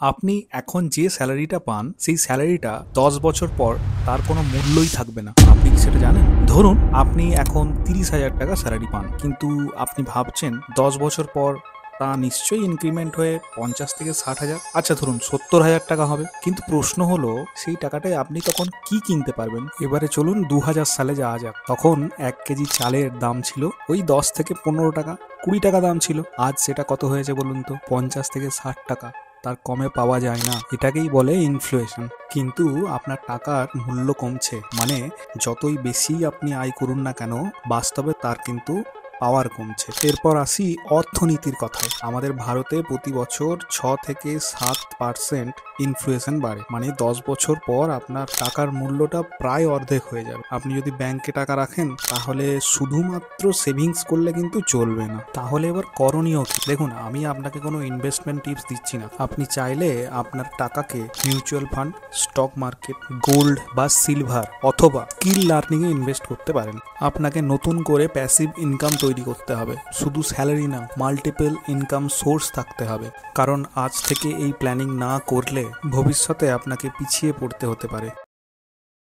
আপনি এখন যে স্যালারিটা পান সেই স্যালারিটা ১০ বছর পর তার কোনো মূল্যই থাকবে না। আপনি কি সেটা জানেন? ধরুন আপনি এখন ৩০,০০০ টাকা স্যালারি পান, কিন্তু আপনি ভাবছেন ১০ বছর পর তা নিশ্চয়ই ইনক্রিমেন্ট হয়ে ৫০ থেকে ৬০,০০০, আচ্ছা ধরুন ৭০,০০০ টাকা হবে। কিন্তু প্রশ্ন হলো সেই টাকাটায় আপনি তখন কি কিনতে পারবেন? এবারে চলুন ২০০০ সালে যাওয়া যাক। তখন ১ কেজি চালের দাম ছিল ওই ১০ থেকে ১৫ টাকা, ২০ টাকা দাম ছিল। আজ সেটা কত হয়েছে বলুন তো? ৫০ থেকে ৬০ টাকা। তার কমে পাওয়া যায় না। এটাকেই বলে ইনফ্লেশন। কিন্তু আপনার টাকার মূল্য কমছে, মানে যতই বেশি আপনি আয় করুন না কেন, বাস্তবে তার কিন্তু পাওয়ার কমছে। এরপর আসি অর্থনীতির কথায়। আমাদের ভারতে প্রতি বছর ৬ থেকে ৭% ইনফ্লেশন বাড়ে, মানে ১০ বছর পর আপনার টাকার মূল্যটা প্রায় অর্ধেক হয়ে যাবে। আপনি যদি ব্যাংকে টাকা রাখেন তাহলে শুধুমাত্র সেভিংস করলে কিন্তু চলবে না। তাহলে এবার করণীয় কি? দেখুন, আমি আপনাকে কোনো ইনভেস্টমেন্ট টিপস দিচ্ছি না। আপনি চাইলে আপনার টাকাকে mutual fund, stock market, gold বা সিলভার অথবা স্কিল লার্নিং এ ইনভেস্ট করতে পারেন। আপনাকে নতুন করে প্যাসিভ ইনকাম তৈরি করতে হবে, শুধু স্যালারি না, মাল্টিপল ইনকাম সোর্স থাকতে হবে। কারণ আজ থেকে এই প্ল্যানিং না করলে ভবিষ্যতে আপনাকে পিছিয়ে পড়তে হতে পারে।